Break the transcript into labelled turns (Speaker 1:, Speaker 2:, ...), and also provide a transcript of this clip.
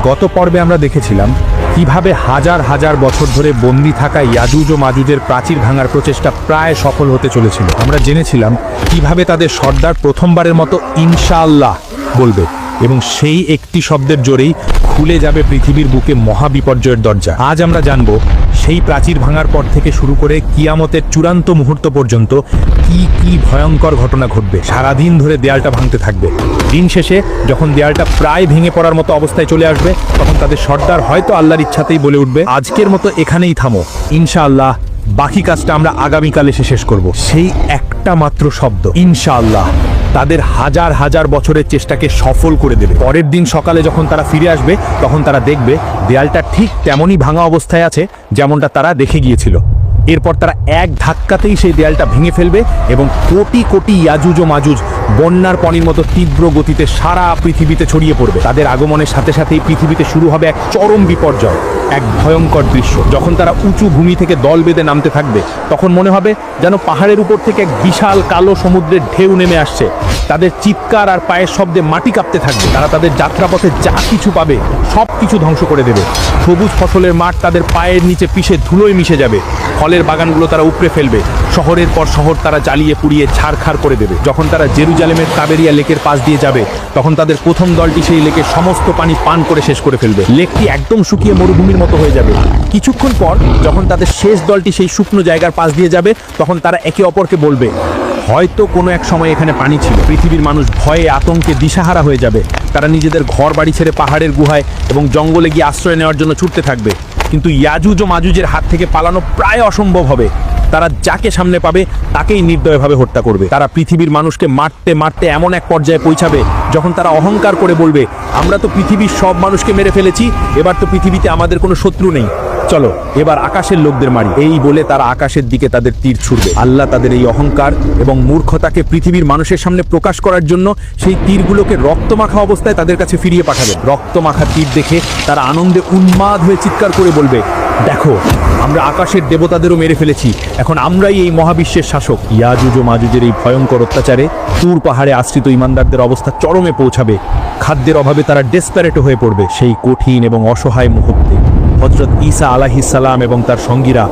Speaker 1: গত পর্বে আমরা দেখেছিলাম কিভাবে হাজার হাজার বছর ধরে বন্দি থাকা ইয়াজুজ ও মাজুজের প্রাচীর ভাঙার প্রচেষ্টা প্রায় সফল হতে চলেছিল। আমরা জেনেছিলাম কিভাবে তাদের সর্দার প্রথমবারের মতো ইনশাআল্লাহ বলবে এবং সেই একটি শব্দের জোরেই খুলে যাবে পৃথিবীর বুকে মহাবিপর্যয়ের দরজা। আজ আমরা জানব সেই প্রাচীর ভাঙার পর থেকে শুরু করে কিয়ামতের চূড়ান্ত মুহূর্ত পর্যন্ত কি কি ভয়ঙ্কর ঘটনা ঘটবে। সারাদিন ধরে দেয়ালটা ভাঙতে থাকবে। দিন শেষে যখন দেয়ালটা প্রায় ভেঙে পড়ার মতো অবস্থায় চলে আসবে, তখন তাদের সর্দার হয়তো আল্লাহর ইচ্ছাতেই বলে উঠবে, আজকের মতো এখানেই থামো, ইনশাআল্লাহ বাকি কাজটা আমরা আগামীকাল এসে শেষ করব। সেই একটা মাত্র শব্দ ইনশাআল্লাহ তাদের হাজার হাজার বছরের চেষ্টাকে সফল করে দেবে। পরের দিন সকালে যখন তারা ফিরে আসবে, তখন তারা দেখবে দেয়ালটা ঠিক তেমনই ভাঙা অবস্থায় আছে যেমনটা তারা দেখে গিয়েছিল। এরপর তারা এক ধাক্কাতেই সেই দেয়ালটা ভেঙে ফেলবে এবং কোটি কোটি ইয়াজুজ ও মাজুজ বন্যার পানির মতো তীব্র গতিতে সারা পৃথিবীতে ছড়িয়ে পড়বে। তাদের আগমনের সাথে সাথেই পৃথিবীতে শুরু হবে এক চরম বিপর্যয়, এক ভয়ঙ্কর দৃশ্য। যখন তারা উঁচু ভূমি থেকে দল বেঁধে নামতে থাকবে, তখন মনে হবে যেন পাহাড়ের উপর থেকে এক বিশাল কালো সমুদ্রের ঢেউ নেমে আসছে। তাদের চিৎকার আর পায়ের শব্দে মাটি কাঁপতে থাকবে। তারা তাদের যাত্রাপথে যা কিছু পাবে সব কিছু ধ্বংস করে দেবে। সবুজ ফসলের মাঠ তাদের পায়ের নিচে পিষে ধুলোয় মিশে যাবে। ফলের বাগানগুলো তারা উপড়ে ফেলবে। শহরের পর শহর তারা জ্বালিয়ে পুড়িয়ে ছারখার করে দেবে। যখন তারা জেরুজালেমের তাবেরিয়া লেকের পাশ দিয়ে যাবে, তখন তাদের প্রথম দলটি সেই লেকের সমস্ত পানি পান করে শেষ করে ফেলবে। লেকটি একদম শুকিয়ে মরুভূমির মতো হয়ে যাবে। কিছুক্ষণ পর যখন তাদের শেষ দলটি সেই শুকনো জায়গার পাশ দিয়ে যাবে, তখন তারা একে অপরকে বলবে, হয়তো কোনো এক সময় এখানে পানি ছিল। পৃথিবীর মানুষ ভয়ে আতঙ্কে দিশাহারা হয়ে যাবে। তারা নিজেদের ঘর বাড়ি ছেড়ে পাহাড়ের গুহায় এবং জঙ্গলে গিয়ে আশ্রয় নেওয়ার জন্য ছুটতে থাকবে। কিন্তু ইয়াজুজ ও মাজুজের হাত থেকে পালানো প্রায় অসম্ভব হবে। তারা যাকে সামনে পাবে তাকেই নির্দয়ভাবে হত্যা করবে। তারা পৃথিবীর মানুষকে মারতে মারতে এমন এক পর্যায়ে পৌঁছাবে যখন তারা অহংকার করে বলবে, আমরা তো পৃথিবীর সব মানুষকে মেরে ফেলেছি, এবার তো পৃথিবীতে আমাদের কোনো শত্রু নেই, চলো এবার আকাশের লোকদের মারি। এই বলে তারা আকাশের দিকে তাদের তীর ছুড়বে। আল্লাহ তাদের এই অহংকার এবং মূর্খতাকে পৃথিবীর মানুষের সামনে প্রকাশ করার জন্য সেই তীরগুলোকে রক্তমাখা অবস্থায় তাদের কাছে ফিরিয়ে পাঠাবেন। রক্তমাখা তীর দেখে তারা আনন্দে উন্মাদ হয়ে চিৎকার করে বলবে, দেখো আমরা আকাশের দেবতাদেরও মেরে ফেলেছি, এখন আমরাই এই মহাবিশ্বের শাসক। ইয়াজুজ ও মাজুজের এই ভয়ঙ্কর অত্যাচারে তুর পাহাড়ে আশ্রিত ইমানদারদের অবস্থা চরমে পৌঁছাবে। খাদ্যের অভাবে তারা ডেসপারেট হয়ে পড়বে। সেই কঠিন এবং অসহায় মুহূর্তে হযরত ঈসা আলাইহিস সালাম এবং তার সঙ্গীরা